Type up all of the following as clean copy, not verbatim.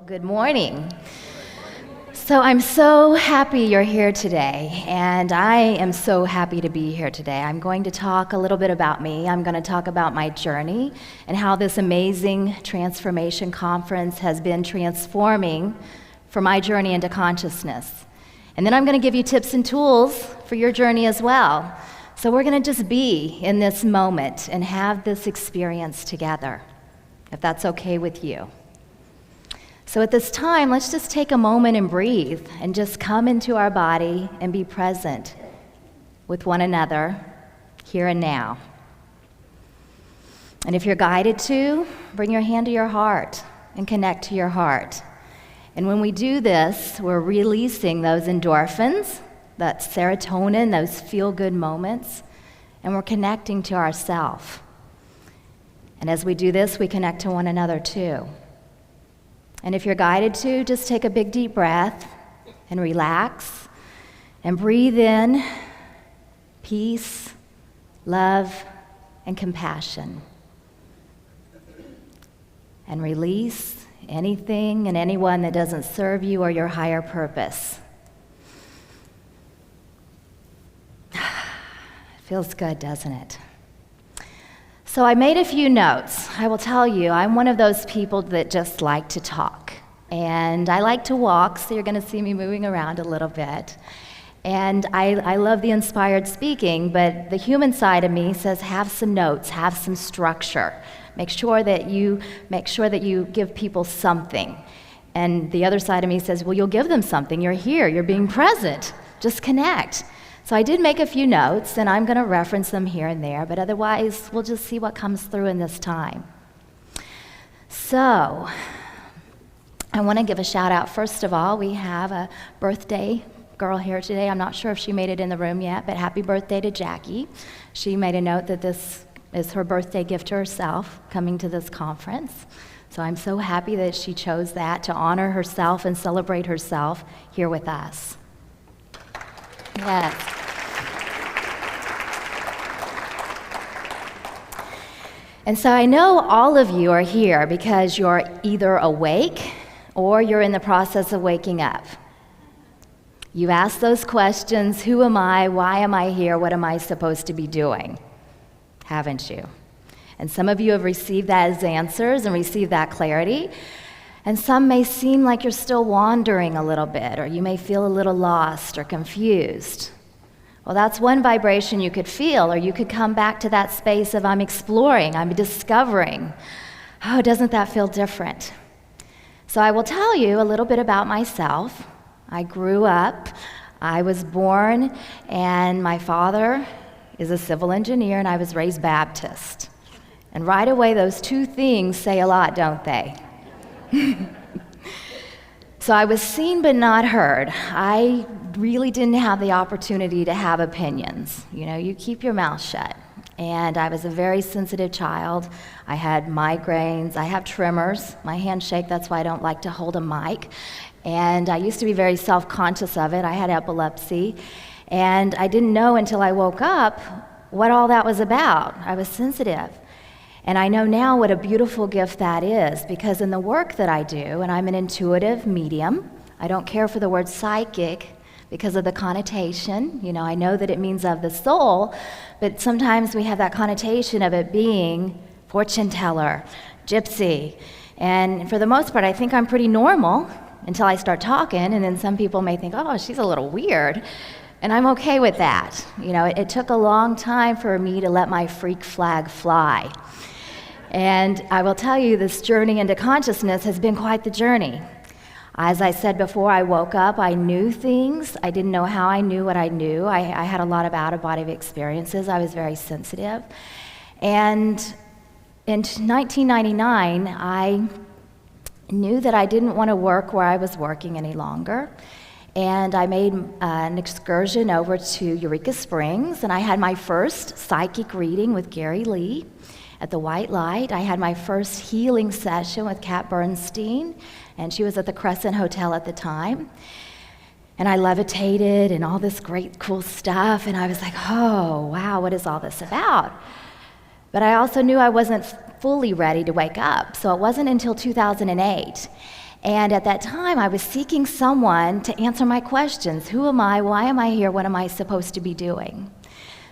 Good morning. So I'm so happy you're here today, and I am so happy to be here today. I'm going to talk a little bit about me. I'm going to talk about my journey and how this amazing transformation conference has been transforming for my journey into consciousness. And then I'm going to give you tips and tools for your journey as well. So we're going to just be in this moment and have this experience together, if that's okay with you. So at this time, let's just take a moment and breathe and just come into our body and be present with one another here and now. And if you're guided to, bring your hand to your heart and connect to your heart. And when we do this, we're releasing those endorphins, that serotonin, those feel-good moments, and we're connecting to ourself. And as we do this, we connect to one another too. And if you're guided to, just take a big deep breath and relax and breathe in peace, love, and compassion. And release anything and anyone that doesn't serve you or your higher purpose. It feels good, doesn't it? So I made a few notes. I will tell you, I'm one of those people that just like to talk. And I like to walk, so you're going to see me moving around a little bit. And I love the inspired speaking, but the human side of me says have some notes, have some structure. Make sure that you give people something. And the other side of me says, well, you'll give them something. You're here, you're being present. Just connect. So I did make a few notes, and I'm going to reference them here and there, but otherwise, we'll just see what comes through in this time. So, I want to give a shout out. First of all, we have a birthday girl here today. I'm not sure if she made it in the room yet, but happy birthday to Jackie. She made a note that this is her birthday gift to herself, coming to this conference. So I'm so happy that she chose that to honor herself and celebrate herself here with us. Yes. And so I know all of you are here because you're either awake or you're in the process of waking up. You ask those questions, who am I, why am I here, what am I supposed to be doing? Haven't you? And some of you have received that as answers and received that clarity. And some may seem like you're still wandering a little bit, or you may feel a little lost or confused. Well, that's one vibration you could feel, or you could come back to that space of I'm exploring, I'm discovering. Oh, doesn't that feel different? So I will tell you a little bit about myself. I grew up, I was born, and my father is a civil engineer, and I was raised Baptist. And right away, those two things say a lot, don't they? So I was seen but not heard. I really didn't have the opportunity to have opinions. You know, you keep your mouth shut. And I was a very sensitive child. I had migraines. I have tremors. My hands shake, that's why I don't like to hold a mic. And I used to be very self-conscious of it. I had epilepsy. And I didn't know until I woke up what all that was about. I was sensitive. And I know now what a beautiful gift that is, because in the work that I do, and I'm an intuitive medium, I don't care for the word psychic because of the connotation. You know, I know that it means of the soul, but sometimes we have that connotation of it being fortune teller, gypsy. And for the most part, I think I'm pretty normal until I start talking, and then some people may think, oh, she's a little weird. And I'm okay with that. You know, it took a long time for me to let my freak flag fly. And I will tell you, this journey into consciousness has been quite the journey. As I said before, I woke up, I knew things. I didn't know how I knew what I knew. I had a lot of out-of-body experiences. I was very sensitive. And in 1999, I knew that I didn't want to work where I was working any longer. And I made an excursion over to Eureka Springs, and I had my first psychic reading with Gary Lee at the White Light. I had my first healing session with Kat Bernstein, and she was at the Crescent Hotel at the time. And I levitated and all this great, cool stuff, and I was like, oh, wow, what is all this about? But I also knew I wasn't fully ready to wake up, so it wasn't until 2008. And at that time, I was seeking someone to answer my questions. Who am I? Why am I here? What am I supposed to be doing?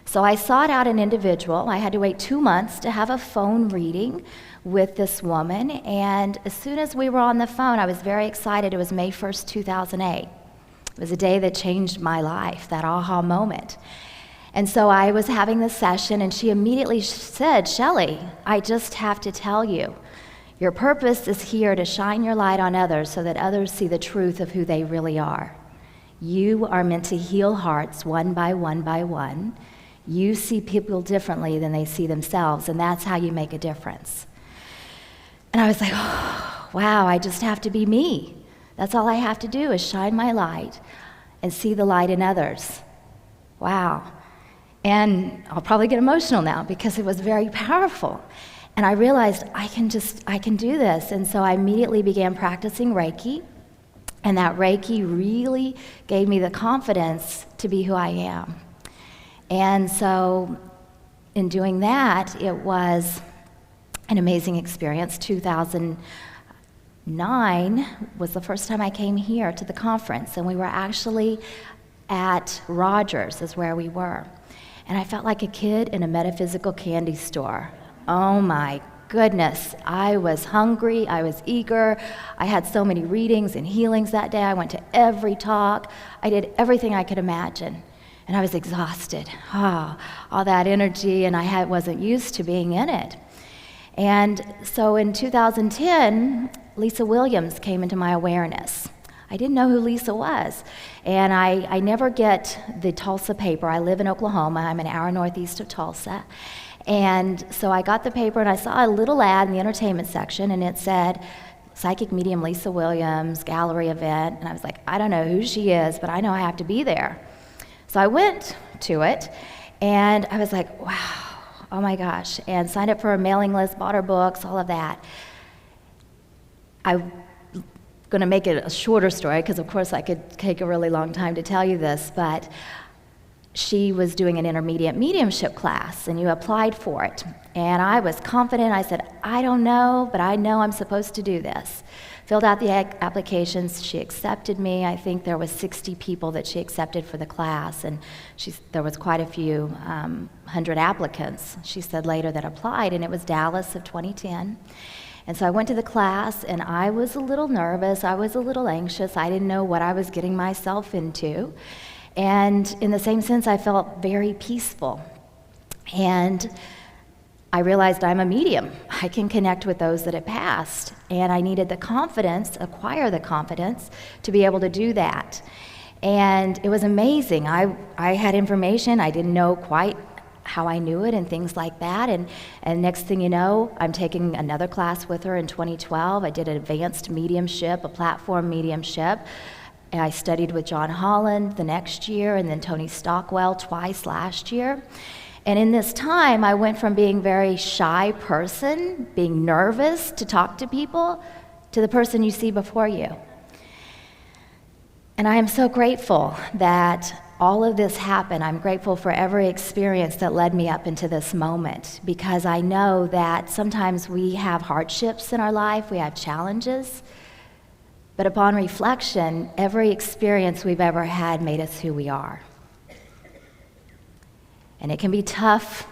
So I sought out an individual. I had to wait 2 months to have a phone reading with this woman. And as soon as we were on the phone, I was very excited. It was May 1st, 2008. It was a day that changed my life, that aha moment. And so I was having this session, and she immediately said, Shelly, I just have to tell you, your purpose is here to shine your light on others so that others see the truth of who they really are. You are meant to heal hearts one by one by one. You see people differently than they see themselves, and that's how you make a difference. And I was like, oh, wow, I just have to be me. That's all I have to do is shine my light and see the light in others. Wow. And I'll probably get emotional now because it was very powerful. And I realized I can do this. And so I immediately began practicing Reiki. And that Reiki really gave me the confidence to be who I am. And so in doing that, it was an amazing experience. 2009 was the first time I came here to the conference. And we were actually at Rogers is where we were. And I felt like a kid in a metaphysical candy store. Oh my goodness, I was hungry, I was eager, I had so many readings and healings that day, I went to every talk, I did everything I could imagine, and I was exhausted. All that energy, and I wasn't used to being in it. And so in 2010, Lisa Williams came into my awareness. I didn't know who Lisa was, and I never get the Tulsa paper. I live in Oklahoma, I'm an hour northeast of Tulsa. And so I got the paper and I saw a little ad in the entertainment section, and it said, Psychic Medium Lisa Williams, gallery event. And I was like, I don't know who she is, but I know I have to be there. So I went to it, and I was like, wow, oh my gosh, and signed up for a mailing list, bought her books, all of that. I'm going to make it a shorter story, because of course I could take a really long time to tell you this, but she was doing an intermediate mediumship class, and you applied for it. And I was confident. I said, I don't know, but I know I'm supposed to do this. Filled out the applications. She accepted me. I think there was 60 people that she accepted for the class, and there was quite a few 100 applicants, she said later, that applied, and it was Dallas of 2010. And so I went to the class, and I was a little nervous. I was a little anxious. I didn't know what I was getting myself into. And in the same sense, I felt very peaceful. And I realized I'm a medium. I can connect with those that have passed. And I needed the confidence, acquire the confidence, to be able to do that. And it was amazing. I had information. I didn't know quite how I knew it and things like that. And next thing you know, I'm taking another class with her in 2012. I did an advanced mediumship, a platform mediumship. And I studied with John Holland the next year, and then Tony Stockwell twice last year. And in this time, I went from being a very shy person, being nervous to talk to people, to the person you see before you. And I am so grateful that all of this happened. I'm grateful for every experience that led me up into this moment, because I know that sometimes we have hardships in our life, we have challenges. But upon reflection, every experience we've ever had made us who we are. And it can be tough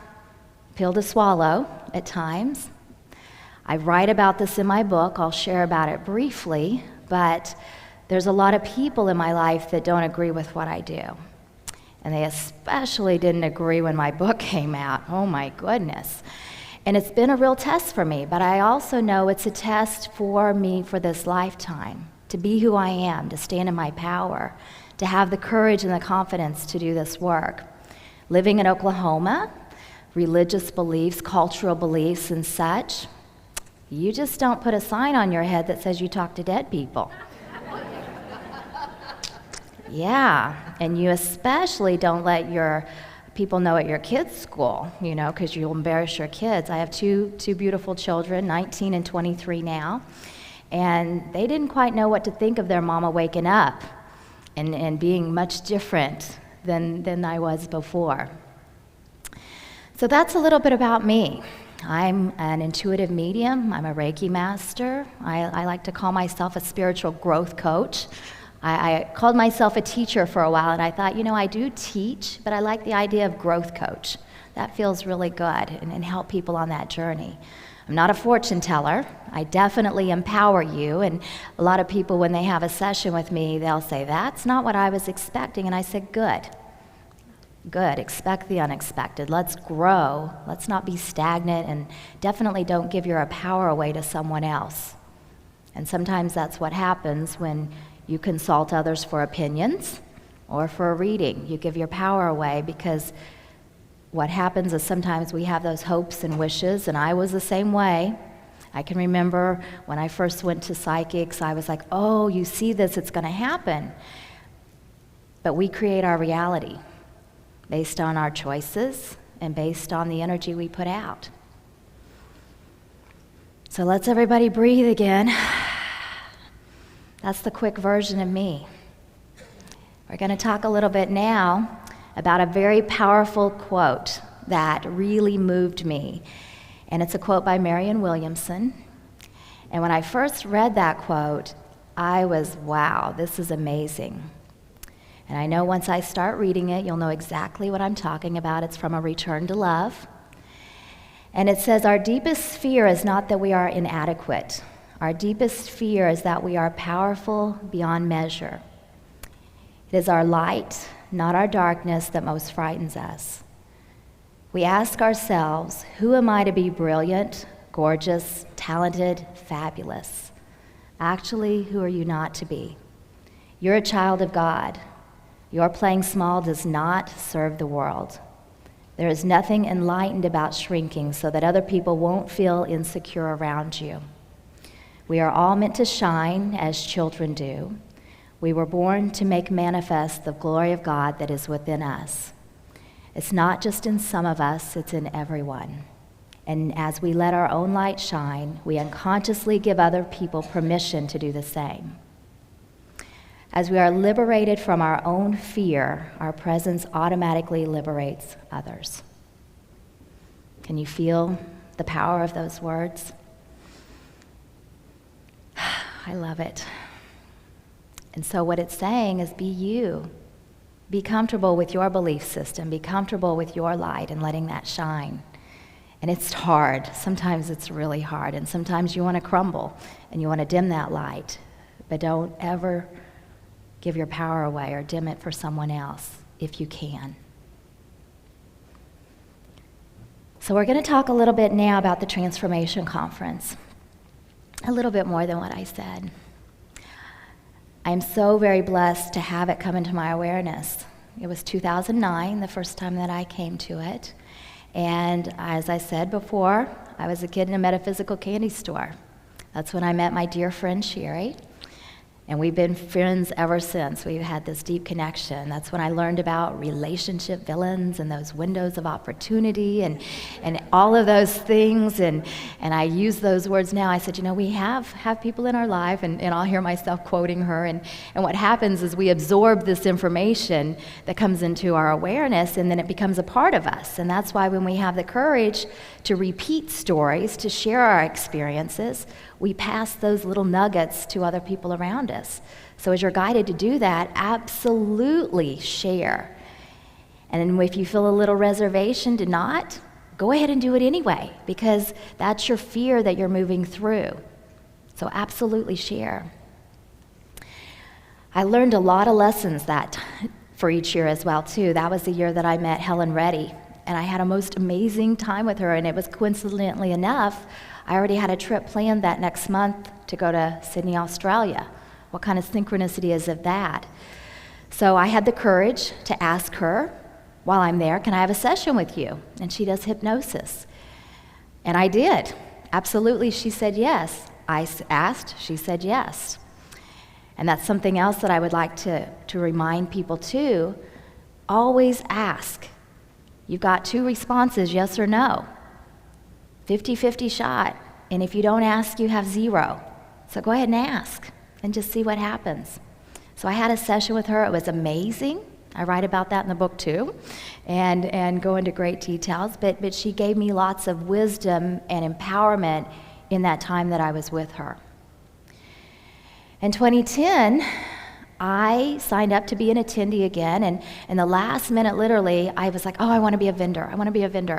pill to swallow at times. I write about this in my book. I'll share about it briefly, but there's a lot of people in my life that don't agree with what I do. And they especially didn't agree when my book came out. Oh my goodness. And it's been a real test for me, but I also know it's a test for me for this lifetime. To be who I am, to stand in my power, to have the courage and the confidence to do this work. Living in Oklahoma, religious beliefs, cultural beliefs and such, you just don't put a sign on your head that says you talk to dead people. Yeah, and you especially don't let your people know at your kids' school, because you'll embarrass your kids. I have two beautiful children, 19 and 23 now. And they didn't quite know what to think of their mama waking up and being much different than I was before. So that's a little bit about me. I'm an intuitive medium. I'm a Reiki master. I like to call myself a spiritual growth coach. I called myself a teacher for a while, and I thought, I do teach, but I like the idea of growth coach. That feels really good and help people on that journey. I'm not a fortune teller. I definitely empower you, and a lot of people, when they have a session with me, they'll say, that's not what I was expecting, and I said, good. Good, expect the unexpected. Let's grow. Let's not be stagnant, and definitely don't give your power away to someone else. And sometimes that's what happens when you consult others for opinions or for a reading. You give your power away, because what happens is sometimes we have those hopes and wishes, and I was the same way. I can remember when I first went to psychics, I was like, oh, you see this, it's going to happen. But we create our reality based on our choices and based on the energy we put out. So let's everybody breathe again. That's the quick version of me. We're going to talk a little bit now about a very powerful quote that really moved me. And it's a quote by Marianne Williamson. And when I first read that quote, I was, wow, this is amazing. And I know once I start reading it, you'll know exactly what I'm talking about. It's from A Return to Love. And it says, our deepest fear is not that we are inadequate. Our deepest fear is that we are powerful beyond measure. It is our light, not our darkness, that most frightens us. We ask ourselves, who am I to be brilliant, gorgeous, talented, fabulous? Actually, who are you not to be? You're a child of God. Your playing small does not serve the world. There is nothing enlightened about shrinking so that other people won't feel insecure around you. We are all meant to shine as children do. We were born to make manifest the glory of God that is within us. It's not just in some of us, it's in everyone. And as we let our own light shine, we unconsciously give other people permission to do the same. As we are liberated from our own fear, our presence automatically liberates others. Can you feel the power of those words? I love it. And so what it's saying is be you. Be comfortable with your belief system. Be comfortable with your light and letting that shine. And it's hard. Sometimes it's really hard. And sometimes you want to crumble and you want to dim that light. But don't ever give your power away or dim it for someone else if you can. So we're going to talk a little bit now about the Transformation Conference. A little bit more than what I said. I'm so very blessed to have it come into my awareness. It was 2009, the first time that I came to it. And as I said before, I was a kid in a metaphysical candy store. That's when I met my dear friend Shelly. And we've been friends ever since. We've had this deep connection. That's when I learned about relationship villains and those windows of opportunity and all of those things. And I use those words now. I said, we have people in our life, and I'll hear myself quoting her. And what happens is we absorb this information that comes into our awareness, and then it becomes a part of us. And that's why when we have the courage to repeat stories, to share our experiences, we pass those little nuggets to other people around us. So as you're guided to do that, absolutely share. And if you feel a little reservation to not, go ahead and do it anyway, because that's your fear that you're moving through. So absolutely share. I learned a lot of lessons for each year as well, too. That was the year that I met Helen Reddy, and I had a most amazing time with her, and it was coincidentally enough, I already had a trip planned that next month to go to Sydney, Australia. What kind of synchronicity is of that? So I had the courage to ask her, while I'm there, can I have a session with you? And she does hypnosis. And I did. Absolutely, she said yes. I asked, she said yes. And that's something else that I would like to remind people too. Always ask. You've got two responses, yes or no. 50-50 shot. And if you don't ask, you have 0. So go ahead and ask and just see what happens. So I had a session with her. It was amazing. I write about that in the book too, and go into great details, but she gave me lots of wisdom and empowerment in that time that I was with her. In 2010, I signed up to be an attendee again, and in the last minute, literally, I was like, oh, I want to be a vendor.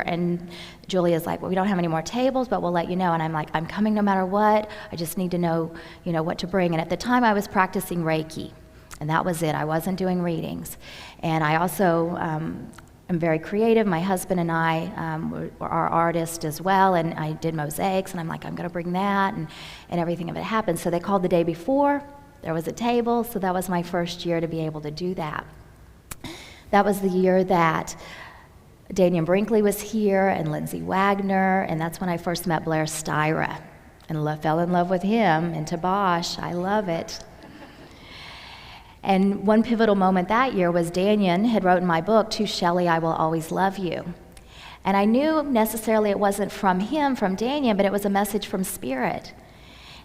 And Julia's like, well, we don't have any more tables, but we'll let you know. And I'm like, I'm coming no matter what. I just need to know, what to bring. And at the time, I was practicing Reiki, and that was it. I wasn't doing readings. And I also am very creative. My husband and I are artists as well, and I did mosaics, and I'm like, I'm going to bring that, and everything of it happened. So they called the day before. There was a table, so that was my first year to be able to do that. That was the year that Daniel Brinkley was here and Lindsay Wagner, and that's when I first met Blair Styra and fell in love with him and Tabash. I love it. And one pivotal moment that year was Daniel had written my book, To Shelly, I Will Always Love You. And I knew necessarily it wasn't from him, from Daniel, but it was a message from Spirit.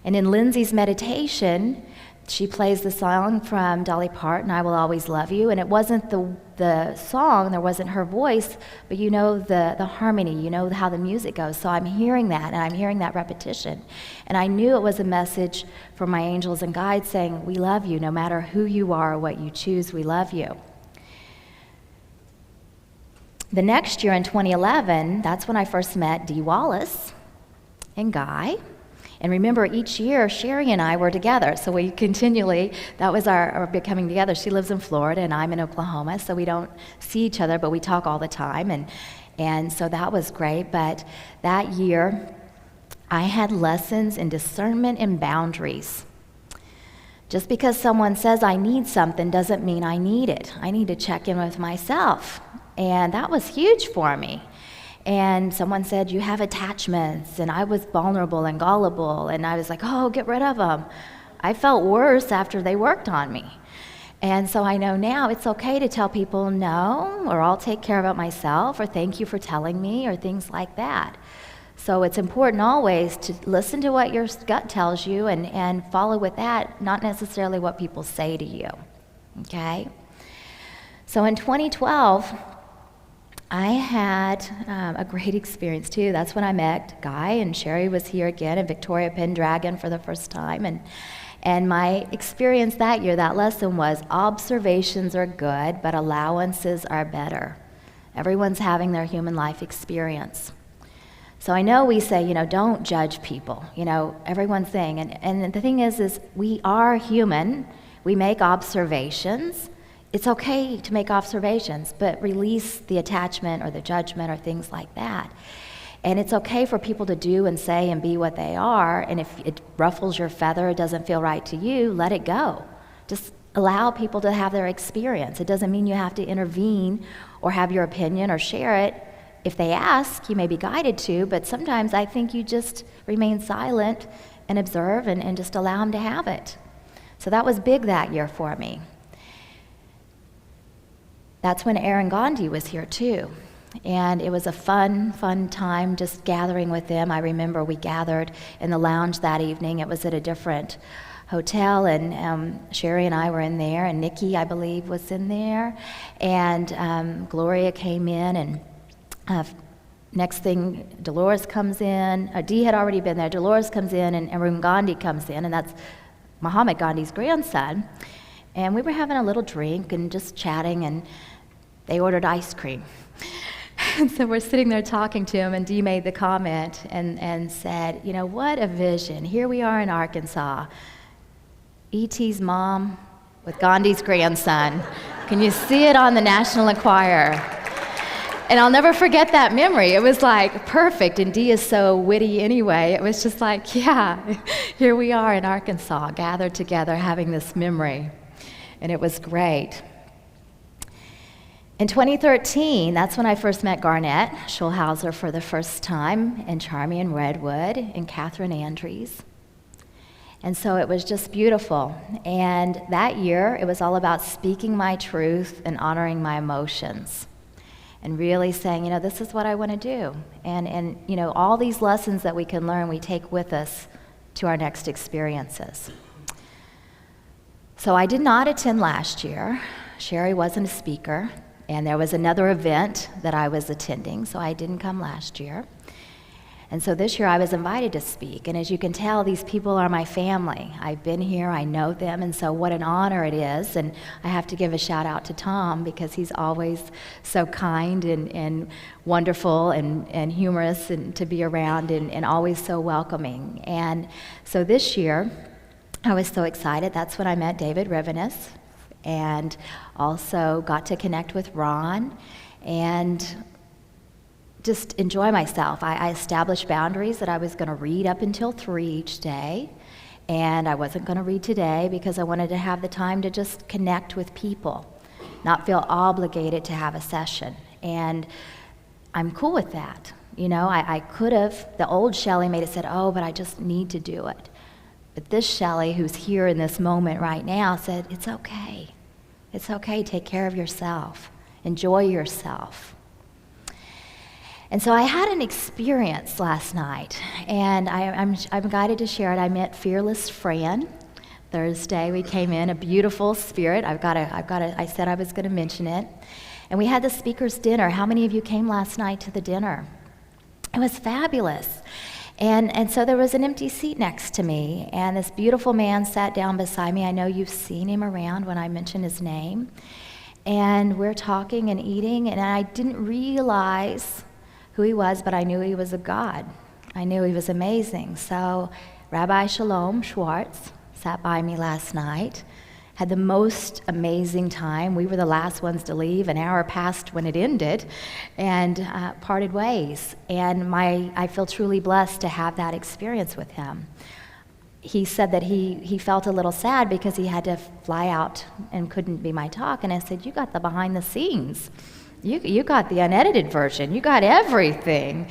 And in Lindsay's meditation, she plays the song from Dolly Parton, I Will Always Love You, and it wasn't the song, there wasn't her voice, but the harmony, how the music goes. So I'm hearing that, and I'm hearing that repetition. And I knew it was a message from my angels and guides saying, we love you, no matter who you are or what you choose, we love you. The next year in 2011, that's when I first met Dee Wallace and Guy. And remember, each year, Sherry and I were together. So we continually, that was our becoming together. She lives in Florida and I'm in Oklahoma, so we don't see each other, but we talk all the time. And so that was great. But that year, I had lessons in discernment and boundaries. Just because someone says I need something doesn't mean I need it. I need to check in with myself. And that was huge for me. And someone said, you have attachments, and I was vulnerable and gullible, and I was like, oh, get rid of them. I felt worse after they worked on me. And so I know now it's okay to tell people no, or I'll take care of it myself, or thank you for telling me, or things like that. So it's important always to listen to what your gut tells you and follow with that, not necessarily what people say to you, okay? So in 2012, I had a great experience too. That's when I met Guy, and Sherry was here again, and Victoria Pendragon for the first time. And my experience that year, that lesson was, observations are good, but allowances are better. Everyone's having their human life experience. So I know we say, don't judge people, everyone's saying. And the thing is we are human. We make observations. It's okay to make observations, but release the attachment or the judgment or things like that. And it's okay for people to do and say and be what they are, and if it ruffles your feather, it doesn't feel right to you, let it go. Just allow people to have their experience. It doesn't mean you have to intervene or have your opinion or share it. If they ask, you may be guided to, but sometimes I think you just remain silent and observe and just allow them to have it. So that was big that year for me. That's when Aaron Gandhi was here too. And it was a fun time just gathering with them. I remember we gathered in the lounge that evening. It was at a different hotel, and Sherry and I were in there, and Nikki, I believe, was in there. And Gloria came in, and next thing, Dolores comes in. Dee had already been there. Dolores comes in, and Arun Gandhi comes in, and that's Mahatma Gandhi's grandson. And we were having a little drink and just chatting, and they ordered ice cream. And so we're sitting there talking to him, and Dee made the comment and said, what a vision. Here we are in Arkansas. E.T.'s mom with Gandhi's grandson. Can you see it on the National Enquirer? And I'll never forget that memory. It was like perfect, and Dee is so witty anyway. It was just like, yeah, here we are in Arkansas, gathered together, having this memory. And it was great. In 2013, that's when I first met Garnett Schulhauser for the first time, and Charmian Redwood, and Catherine Andrews. And so it was just beautiful. And that year, it was all about speaking my truth and honoring my emotions. And really saying, this is what I want to do. And all these lessons that we can learn, we take with us to our next experiences. So I did not attend last year. Sherry wasn't a speaker, and there was another event that I was attending, so I didn't come last year. And so this year I was invited to speak, and as you can tell, these people are my family. I've been here, I know them, and so what an honor it is. And I have to give a shout out to Tom, because he's always so kind and wonderful and humorous and to be around, and always so welcoming. And so this year I was so excited. That's when I met David Rivenis, and also got to connect with Ron and just enjoy myself. I established boundaries that I was going to read up until 3 each day, and I wasn't going to read today because I wanted to have the time to just connect with people, not feel obligated to have a session. And I'm cool with that. You know, I could have, the old Shelly made it said, oh, but I just need to do it. But this Shelly, who's here in this moment right now, said, it's okay. It's okay, take care of yourself. Enjoy yourself. And so I had an experience last night, and I'm guided to share it. I met Fearless Fran. Thursday we came in, a beautiful spirit. I said I was going to mention it. And we had the speaker's dinner. How many of you came last night to the dinner? It was fabulous. And so there was an empty seat next to me, and this beautiful man sat down beside me. I know you've seen him around when I mention his name. And we're talking and eating, and I didn't realize who he was, but I knew he was a God. I knew he was amazing. So Rabbi Shalom Schwartz sat by me last night, had the most amazing time. We were the last ones to leave. An hour passed when it ended, and parted ways. And I feel truly blessed to have that experience with him. He said that he felt a little sad because he had to fly out and couldn't be my talk. And I said, you got the behind the scenes. You got the unedited version. You got everything.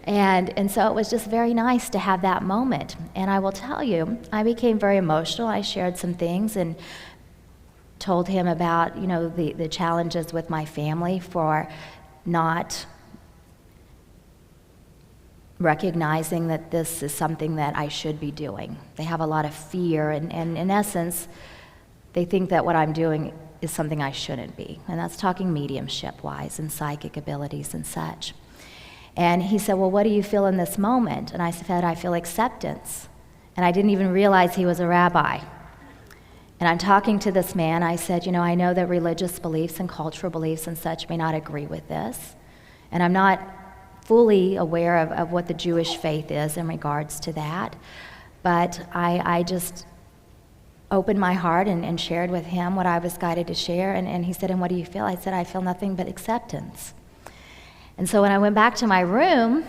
And so it was just very nice to have that moment. And I will tell you, I became very emotional. I shared some things and told him about, you know, the challenges with my family for not recognizing that this is something that I should be doing. They have a lot of fear, and in essence, they think that what I'm doing is something I shouldn't be. And that's talking mediumship-wise and psychic abilities and such. And he said, well, what do you feel in this moment? And I said, I feel acceptance. And I didn't even realize he was a rabbi. And I'm talking to this man. I said, you know, I know that religious beliefs and cultural beliefs and such may not agree with this. And I'm not fully aware of what the Jewish faith is in regards to that. But I just opened my heart and shared with him what I was guided to share. And he said, and what do you feel? I said, I feel nothing but acceptance. And so when I went back to my room,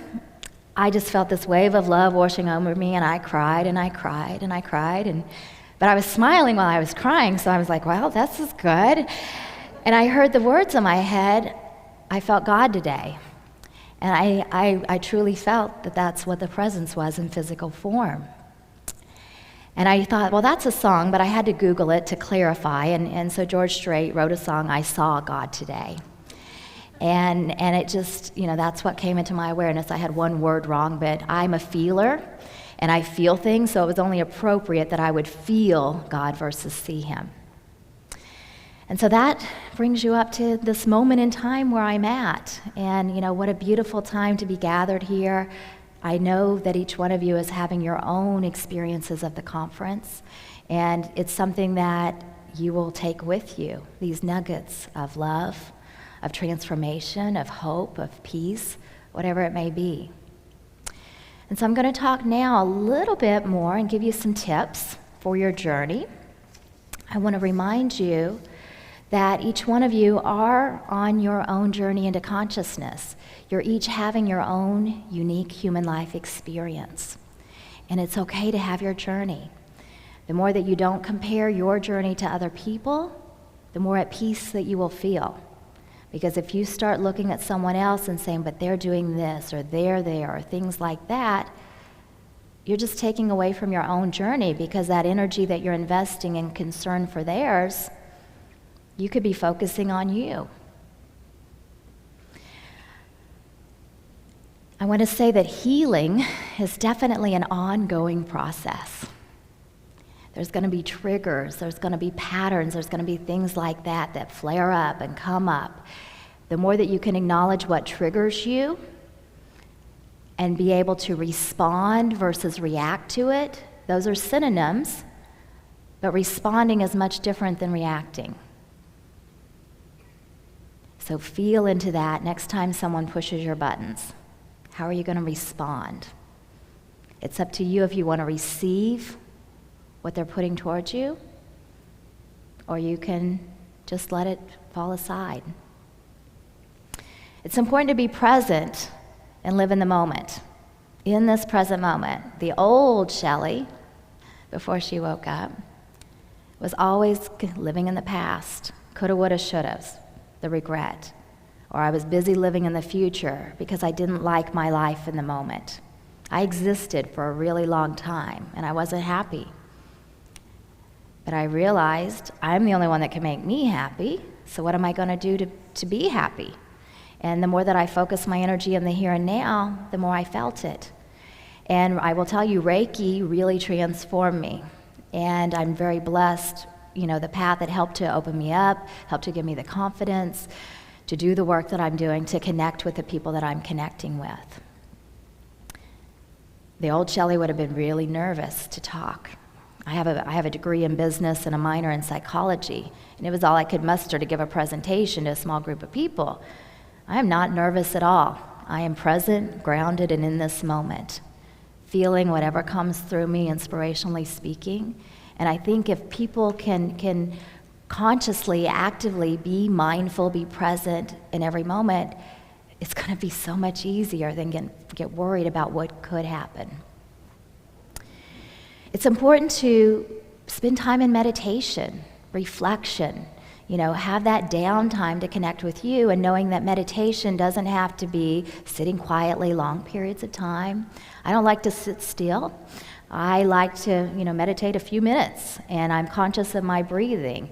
I just felt this wave of love washing over me, and I cried and I cried and I cried. But I was smiling while I was crying, so I was like, well, this is good. And I heard the words in my head, I felt God today. And I truly felt that that's what the presence was in physical form. And I thought, well, that's a song, but I had to Google it to clarify. And so George Strait wrote a song, I Saw God Today. And it just, you know, that's what came into my awareness. I had one word wrong, but I'm a feeler, and I feel things, so it was only appropriate that I would feel God versus see him. And so that brings you up to this moment in time where I'm at. And, you know, what a beautiful time to be gathered here. I know that each one of you is having your own experiences of the conference, and it's something that you will take with you, these nuggets of love, of transformation, of hope, of peace, whatever it may be. And so I'm going to talk now a little bit more and give you some tips for your journey. I want to remind you that each one of you are on your own journey into consciousness. You're each having your own unique human life experience. And it's okay to have your journey. The more that you don't compare your journey to other people, the more at peace that you will feel. Because if you start looking at someone else and saying, but they're doing this, or they're there, or things like that, you're just taking away from your own journey, because that energy that you're investing in concern for theirs, you could be focusing on you. I want to say that healing is definitely an ongoing process. There's going to be triggers, there's going to be patterns, there's going to be things like that that flare up and come up. The more that you can acknowledge what triggers you and be able to respond versus react to it, those are synonyms, but responding is much different than reacting. So feel into that next time someone pushes your buttons. How are you going to respond? It's up to you if you want to receive what they're putting towards you, or you can just let it fall aside. It's important to be present and live in the moment. In this present moment, the old Shelly, before she woke up, was always living in the past. Coulda, woulda, shoulda, the regret. Or I was busy living in the future because I didn't like my life in the moment. I existed for a really long time, and I wasn't happy. But I realized I'm the only one that can make me happy, so what am I going to do to be happy? And the more that I focused my energy in the here and now, the more I felt it. And I will tell you, Reiki really transformed me. And I'm very blessed, the path that helped to open me up, helped to give me the confidence to do the work that I'm doing, to connect with the people that I'm connecting with. The old Shelly would have been really nervous to talk. I have a degree in business and a minor in psychology, and it was all I could muster to give a presentation to a small group of people. I am not nervous at all. I am present, grounded, and in this moment, feeling whatever comes through me, inspirationally speaking. And I think if people can consciously, actively be mindful, be present in every moment, it's going to be so much easier than get worried about what could happen. It's important to spend time in meditation, reflection, have that downtime to connect with you, and knowing that meditation doesn't have to be sitting quietly long periods of time. I don't like to sit still. I like to, meditate a few minutes, and I'm conscious of my breathing,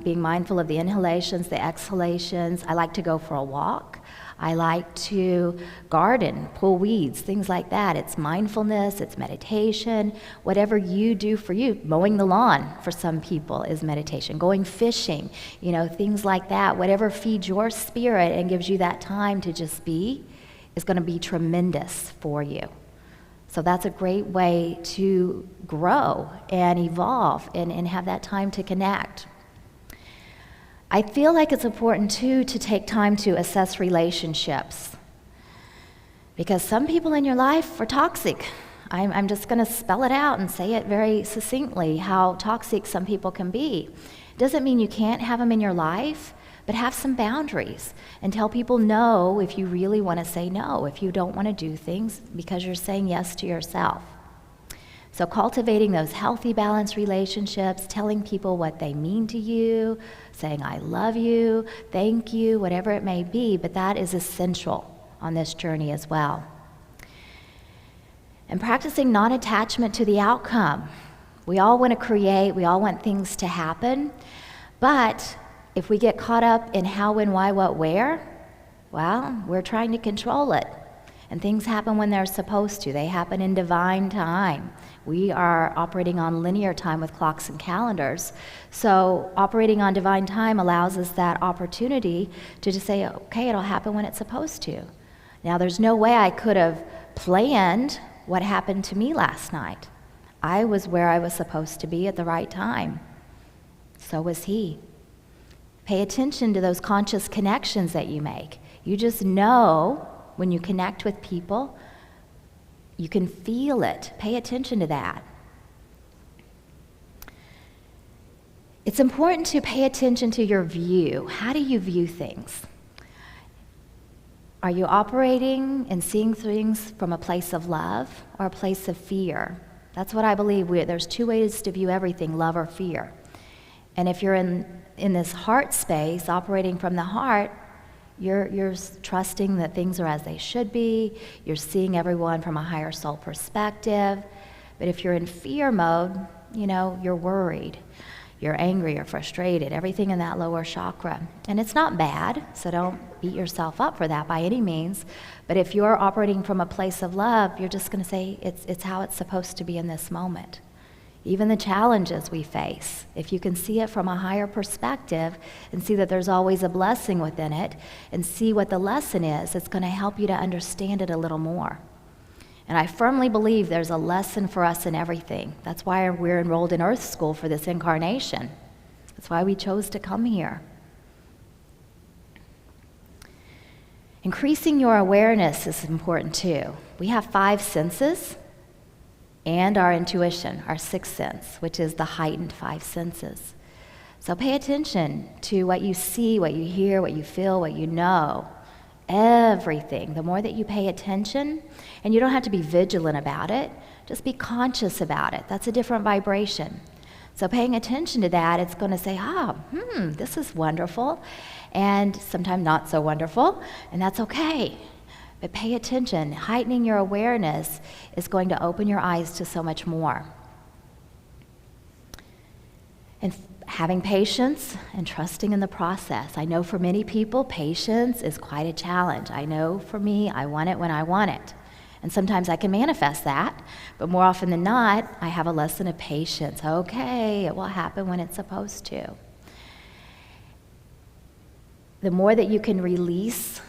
being mindful of the inhalations, the exhalations. I like to go for a walk. I like to garden, pull weeds, things like that. It's mindfulness, it's meditation, whatever you do for you. Mowing the lawn for some people is meditation. Going fishing, things like that. Whatever feeds your spirit and gives you that time to just be is going to be tremendous for you. So that's a great way to grow and evolve and have that time to connect. I feel like it's important, too, to take time to assess relationships, because some people in your life are toxic. I'm just going to spell it out and say it very succinctly, how toxic some people can be. It doesn't mean you can't have them in your life, but have some boundaries and tell people no if you really want to say no, if you don't want to do things because you're saying yes to yourself. So cultivating those healthy, balanced relationships, telling people what they mean to you, saying I love you, thank you, whatever it may be, but that is essential on this journey as well. And practicing non-attachment to the outcome. We all want to create, we all want things to happen, but if we get caught up in how, when, why, what, where, well, we're trying to control it. And things happen when they're supposed to. They happen in divine time. We are operating on linear time with clocks and calendars. So operating on divine time allows us that opportunity to just say, okay, it'll happen when it's supposed to. Now, there's no way I could have planned what happened to me last night. I was where I was supposed to be at the right time. So was he. Pay attention to those conscious connections that you make. You just know when you connect with people, you can feel it. Pay attention to that. It's important to pay attention to your view. How do you view things? Are you operating and seeing things from a place of love or a place of fear? That's what I believe. There's two ways to view everything, love or fear. And if you're in this heart space, operating from the heart, you're trusting that things are as they should be. You're seeing everyone from a higher soul perspective. But if you're in fear mode, you're worried. You're angry or frustrated, everything in that lower chakra. And it's not bad, so don't beat yourself up for that by any means. But if you're operating from a place of love, you're just going to say it's how it's supposed to be in this moment. even the challenges we face. If you can see it from a higher perspective and see that there's always a blessing within it and see what the lesson is, it's going to help you to understand it a little more. And I firmly believe there's a lesson for us in everything. That's why we're enrolled in Earth School for this incarnation. That's why we chose to come here. Increasing your awareness is important too. We have 5 senses and our intuition, our 6th sense, which is the heightened 5 senses. So pay attention to what you see, what you hear, what you feel, what you know. Everything. The more that you pay attention, and you don't have to be vigilant about it, just be conscious about it. That's a different vibration. So paying attention to that, it's going to say, this is wonderful, and sometimes not so wonderful, and that's okay. But pay attention. Heightening your awareness is going to open your eyes to so much more. And having patience and trusting in the process. I know for many people, patience is quite a challenge. I know for me, I want it when I want it. And sometimes I can manifest that, but more often than not, I have a lesson of patience. Okay, it will happen when it's supposed to. The more that you can release,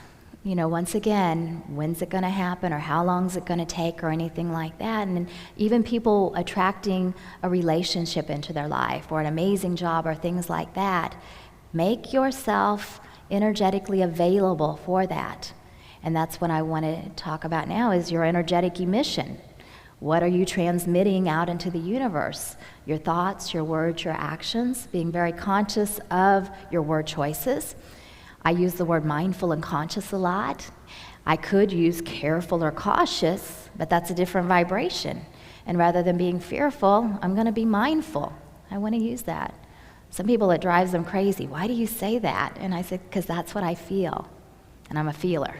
once again, when's it going to happen or how long is it going to take or anything like that. And even people attracting a relationship into their life or an amazing job or things like that, make yourself energetically available for that. And that's what I want to talk about now is your energetic emission. What are you transmitting out into the universe? Your thoughts, your words, your actions, being very conscious of your word choices. I use the word mindful and conscious a lot. I could use careful or cautious, but that's a different vibration. And rather than being fearful, I'm going to be mindful. I want to use that. Some people, it drives them crazy. Why do you say that? And I said, because that's what I feel. And I'm a feeler.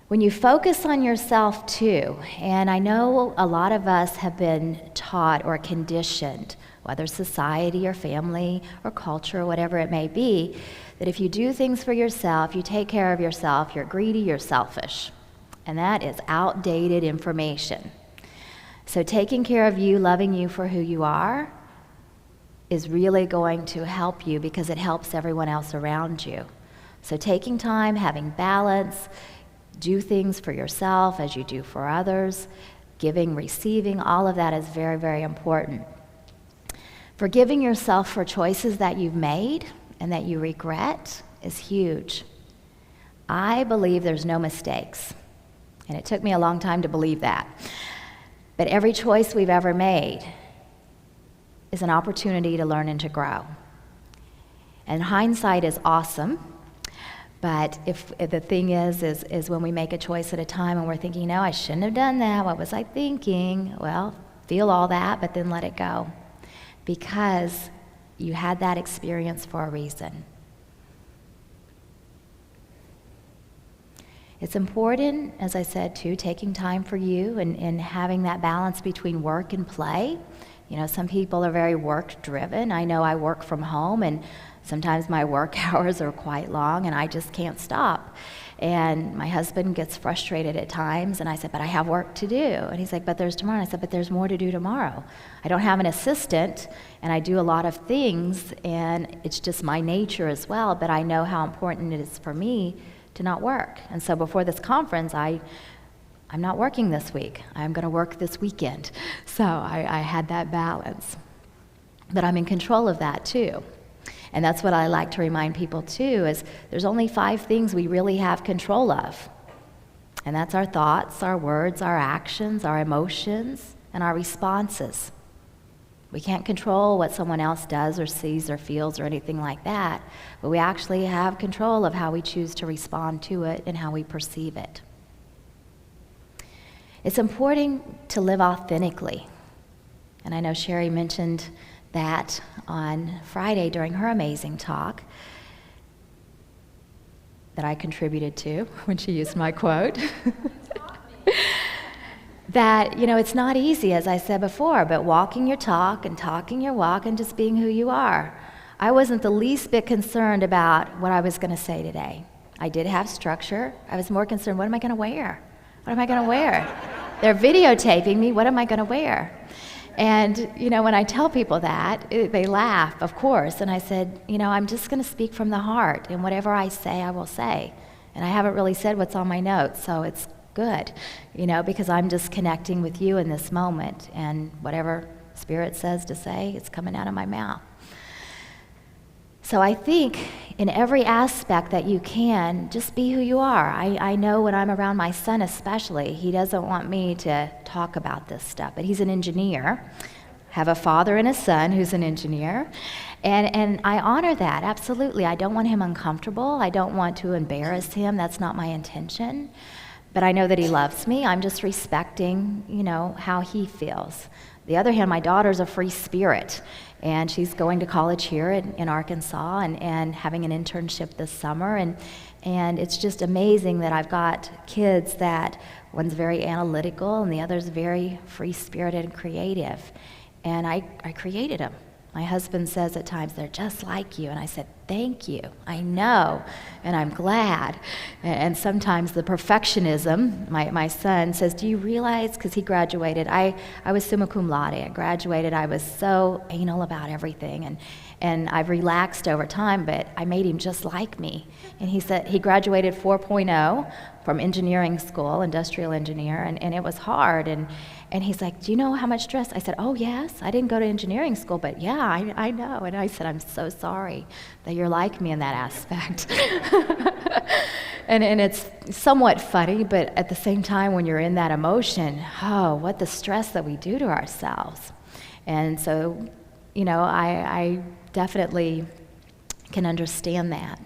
When you focus on yourself too, and I know a lot of us have been taught or conditioned, whether society or family or culture or whatever it may be, that if you do things for yourself, you take care of yourself, you're greedy, you're selfish. And that is outdated information. So taking care of you, loving you for who you are, is really going to help you because it helps everyone else around you. So taking time, having balance, do things for yourself as you do for others, giving, receiving, all of that is very, very important. Forgiving yourself for choices that you've made and that you regret is huge. I believe there's no mistakes, and it took me a long time to believe that. But every choice we've ever made is an opportunity to learn and to grow. And hindsight is awesome. But if the thing is when we make a choice at a time and we're thinking, no, I shouldn't have done that. What was I thinking? Well, feel all that, but then let it go. Because you had that experience for a reason. It's important, as I said, too, taking time for you and having that balance between work and play. Some people are very work-driven. I know I work from home, and sometimes my work hours are quite long, and I just can't stop. And my husband gets frustrated at times, and I said, but I have work to do. And he's like, but there's tomorrow. And I said, but there's more to do tomorrow. I don't have an assistant, and I do a lot of things, and it's just my nature as well, but I know how important it is for me to not work. And so before this conference, I'm not working this week. I'm going to work this weekend. So I had that balance. But I'm in control of that too. And that's what I like to remind people too, is there's only 5 things we really have control of. And that's our thoughts, our words, our actions, our emotions, and our responses. We can't control what someone else does or sees or feels or anything like that, but we actually have control of how we choose to respond to it and how we perceive it. It's important to live authentically. And I know Sherry mentioned that on Friday during her amazing talk that I contributed to when she used my quote. That, it's not easy, as I said before, but walking your talk and talking your walk and just being who you are. I wasn't the least bit concerned about what I was going to say today. I did have structure. I was more concerned, what am I going to wear? What am I going to wear? They're videotaping me. What am I going to wear? And, when I tell people that, they laugh, of course. And I said, I'm just going to speak from the heart. And whatever I say, I will say. And I haven't really said what's on my notes, so it's good, because I'm just connecting with you in this moment. And whatever Spirit says to say, it's coming out of my mouth. So I think in every aspect that you can, just be who you are. I know when I'm around my son especially, he doesn't want me to talk about this stuff, but he's an engineer. I have a father and a son who's an engineer, and I honor that, absolutely. I don't want him uncomfortable. I don't want to embarrass him. That's not my intention. But I know that he loves me. I'm just respecting, how he feels. The other hand, my daughter's a free spirit, and she's going to college here in Arkansas and having an internship this summer. And it's just amazing that I've got kids that one's very analytical and the other's very free-spirited and creative. And I created them. My husband says at times, they're just like you. And I said, thank you. I know, and I'm glad. And sometimes the perfectionism, my son says, do you realize, because he graduated, I was summa cum laude. I graduated, I was so anal about everything. And I've relaxed over time, but I made him just like me. And he said he graduated 4.0 from engineering school, industrial engineer, and it was hard. And he's like, do you know how much stress? I said, oh, yes. I didn't go to engineering school, but yeah, I know. And I said, I'm so sorry that you're like me in that aspect. and it's somewhat funny, but at the same time, when you're in that emotion, what the stress that we do to ourselves. And so, I definitely can understand that.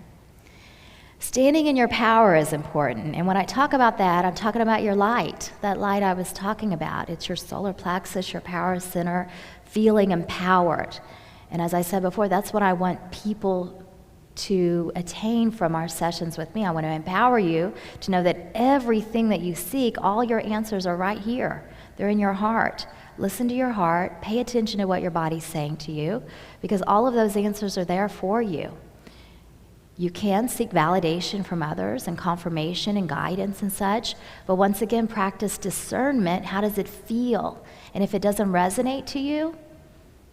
Standing in your power is important. And when I talk about that, I'm talking about your light, that light I was talking about. It's your solar plexus, your power center, feeling empowered. And as I said before, that's what I want people to attain from our sessions with me. I want to empower you to know that everything that you seek, all your answers are right here. They're in your heart. Listen to your heart. Pay attention to what your body's saying to you, because all of those answers are there for you. You can seek validation from others and confirmation and guidance and such, but once again, practice discernment. How does it feel? And if it doesn't resonate to you,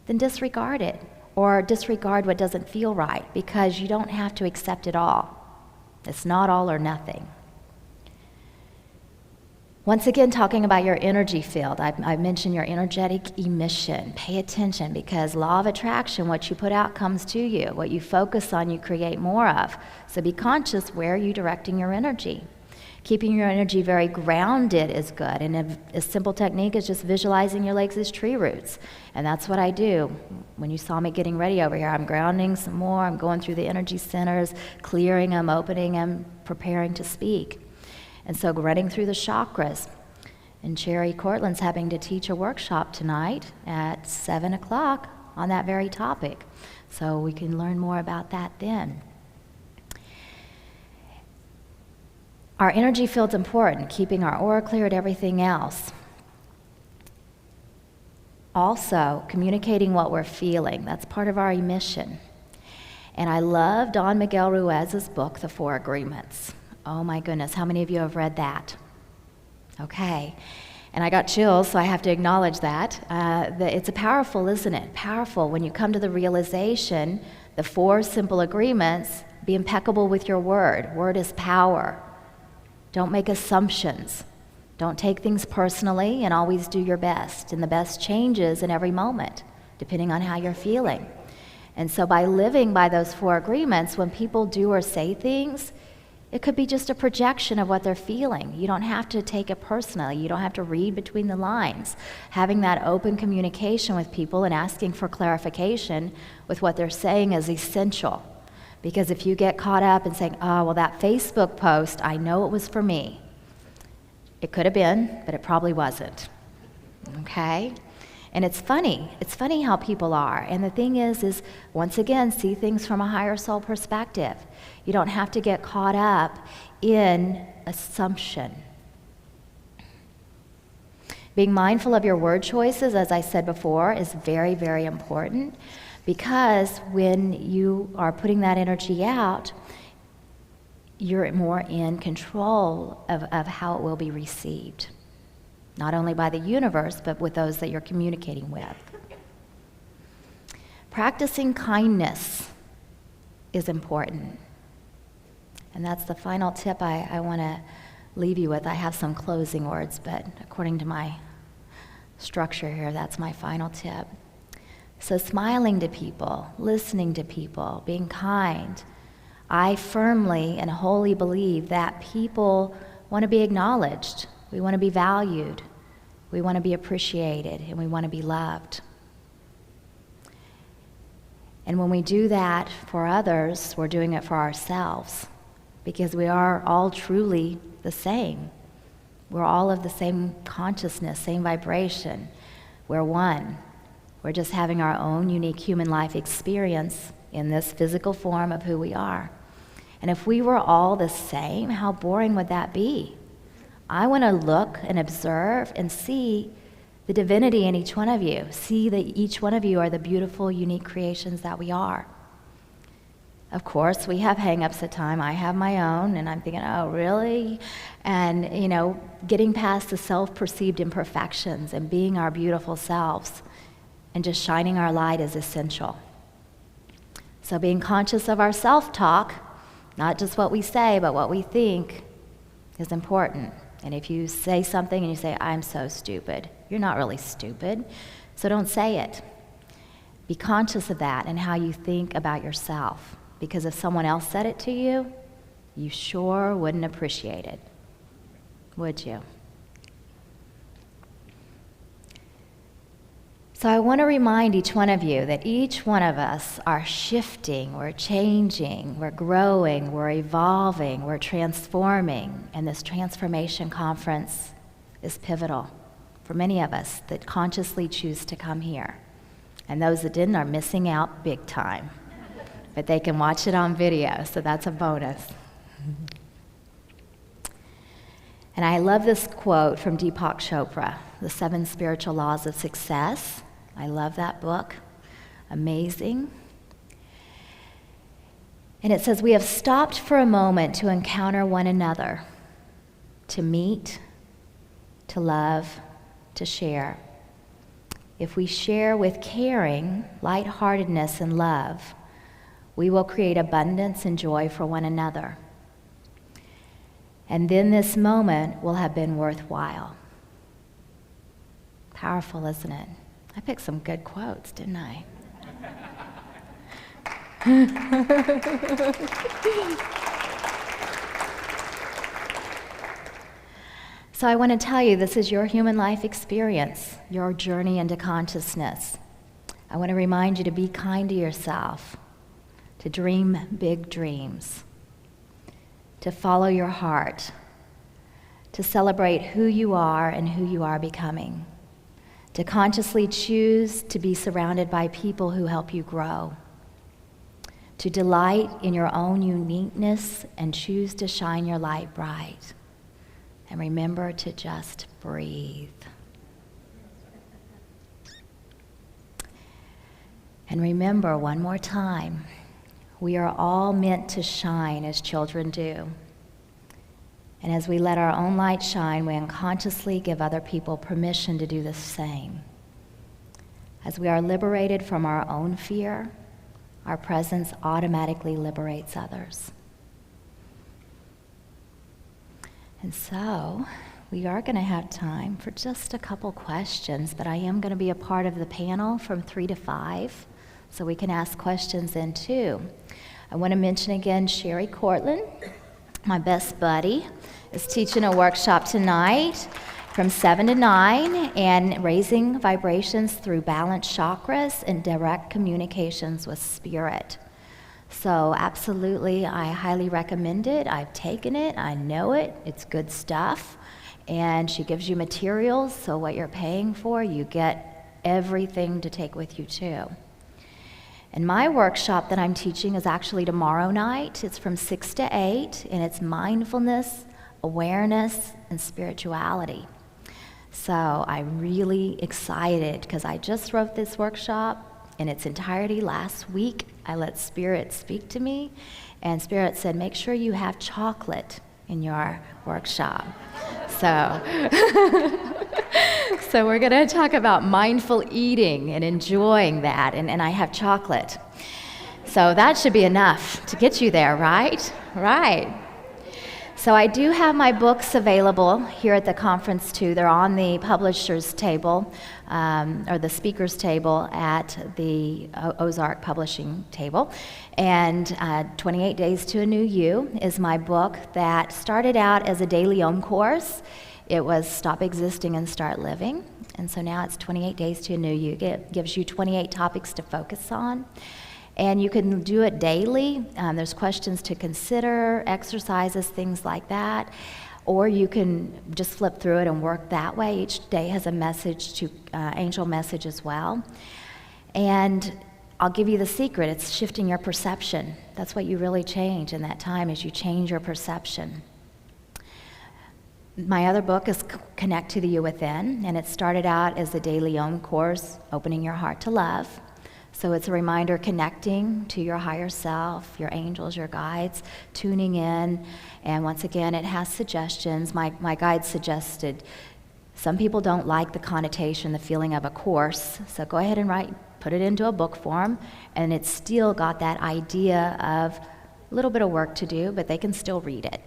then disregard it, or disregard what doesn't feel right, because you don't have to accept it all. It's not all or nothing. Once again, talking about your energy field, I mentioned your energetic emission. Pay attention, because law of attraction, what you put out comes to you. What you focus on, you create more of. So be conscious, where are you directing your energy? Keeping your energy very grounded is good. And a simple technique is just visualizing your legs as tree roots. And that's what I do. When you saw me getting ready over here, I'm grounding some more. I'm going through the energy centers, clearing them, opening them, preparing to speak. And so running through the chakras. And Cherry Cortland's having to teach a workshop tonight at 7 o'clock on that very topic. So we can learn more about that then. Our energy field's important, keeping our aura clear and everything else. Also, communicating what we're feeling. That's part of our emission. And I love Don Miguel Ruiz's book, The Four Agreements. Oh my goodness, how many of you have read that? Okay. And I got chills, so I have to acknowledge that. It's powerful, isn't it? Powerful when you come to the realization, the four simple agreements, be impeccable with your word. Word is power. Don't make assumptions. Don't take things personally, and always do your best. And the best changes in every moment, depending on how you're feeling. And so by living by those four agreements, when people do or say things, it could be just a projection of what they're feeling. You don't have to take it personally. You don't have to read between the lines. Having that open communication with people and asking for clarification with what they're saying is essential. Because if you get caught up in saying, oh, well, that Facebook post, I know it was for me. It could have been, but it probably wasn't. Okay? And it's funny. It's funny how people are. And the thing is once again, see things from a higher soul perspective. You don't have to get caught up in assumption. Being mindful of your word choices, as I said before, is very, very important, because when you are putting that energy out, you're more in control of how it will be received. not only by the universe, but with those that you're communicating with. Practicing kindness is important. And that's the final tip I want to leave you with. I have some closing words, but according to my structure here, that's my final tip. So smiling to people, listening to people, being kind. I firmly and wholly believe that people want to be acknowledged. We want to be valued. We want to be appreciated, and we want to be loved. And when we do that for others, we're doing it for ourselves, because we are all truly the same. We're all of the same consciousness, same vibration. We're one. We're just having our own unique human life experience in this physical form of who we are. And if we were all the same, how boring would that be? I want to look and observe and see the divinity in each one of you. See that each one of you are the beautiful, unique creations that we are. Of course, we have hang-ups at times. I have my own, and I'm thinking, oh, really? And, getting past the self-perceived imperfections and being our beautiful selves and just shining our light is essential. So being conscious of our self-talk, not just what we say, but what we think, is important. And if you say something and you say, I'm so stupid, you're not really stupid, so don't say it. Be conscious of that and how you think about yourself. Because if someone else said it to you, you sure wouldn't appreciate it, would you? So I want to remind each one of you that each one of us are shifting, we're changing, we're growing, we're evolving, we're transforming. And this transformation conference is pivotal for many of us that consciously choose to come here. And those that didn't are missing out big time. But they can watch it on video, so that's a bonus. And I love this quote from Deepak Chopra, The 7 Spiritual Laws of Success. I love that book. Amazing. And it says, we have stopped for a moment to encounter one another, to meet, to love, to share. If we share with caring, lightheartedness, and love, we will create abundance and joy for one another. And then this moment will have been worthwhile. Powerful, isn't it? I picked some good quotes, didn't I? So I want to tell you, this is your human life experience, your journey into consciousness. I want to remind you to be kind to yourself, to dream big dreams, to follow your heart, to celebrate who you are and who you are becoming, to consciously choose to be surrounded by people who help you grow, to delight in your own uniqueness and choose to shine your light bright. And remember to just breathe. And remember one more time, we are all meant to shine as children do. And as we let our own light shine, we unconsciously give other people permission to do the same. As we are liberated from our own fear, our presence automatically liberates others. And so, we are going to have time for just a couple questions, but I am going to be a part of the panel from 3 to 5, so we can ask questions then too. I want to mention again Sherry Cortland, my best buddy, is teaching a workshop tonight from 7 to 9, and raising vibrations through balanced chakras and direct communications with spirit. So absolutely, I highly recommend it. I've taken it, I know it, it's good stuff. And she gives you materials, so what you're paying for, you get everything to take with you too. And my workshop that I'm teaching is actually tomorrow night. It's from 6 to 8, and it's mindfulness, awareness, and spirituality. So I'm really excited because I just wrote this workshop in its entirety last week. I let Spirit speak to me, and Spirit said, make sure you have chocolate in your workshop. So So we're going to talk about mindful eating and enjoying that, and I have chocolate. So that should be enough to get you there, right? Right. So I do have my books available here at the conference too. They're on the publisher's table, or the speaker's table at the Ozark publishing table. And 28 Days to a New You is my book that started out as a daily Om course. It was Stop Existing and Start Living. And so now it's 28 Days to a New You. It gives you 28 topics to focus on. And you can do it daily. There's questions to consider, exercises, things like that. Or you can just flip through it and work that way. Each day has a message, to angel message as well. And I'll give you the secret. It's shifting your perception. That's what you really change in that time, is you change your perception. My other book is Connect to the You Within, and it started out as a daily Om course, opening your heart to love. So it's a reminder connecting to your higher self, your angels, your guides, tuning in. And once again, it has suggestions. My guide suggested some people don't like the connotation, the feeling of a course. So go ahead and put it into a book form. And it's still got that idea of a little bit of work to do, but they can still read it.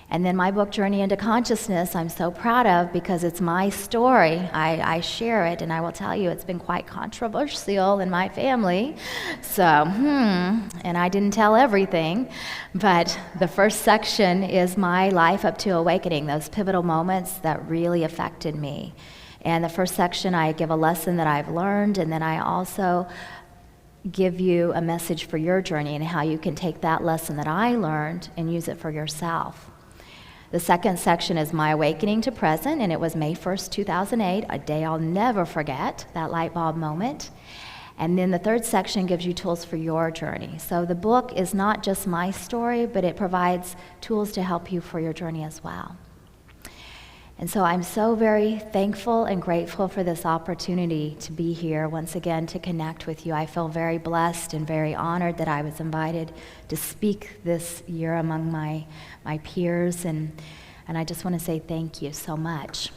And then my book, Journey into Consciousness, I'm so proud of because it's my story. I share it, and I will tell you it's been quite controversial in my family. So, and I didn't tell everything, but the first section is my life up to awakening, those pivotal moments that really affected me. And the first section, I give a lesson that I've learned, and then I also give you a message for your journey and how you can take that lesson that I learned and use it for yourself. The second section is my awakening to present, and it was May 1st, 2008, a day I'll never forget, that light bulb moment. And then the third section gives you tools for your journey. So the book is not just my story, but it provides tools to help you for your journey as well. And so I'm so very thankful and grateful for this opportunity to be here once again to connect with you. I feel very blessed and very honored that I was invited to speak this year among my peers, and I just want to say thank you so much.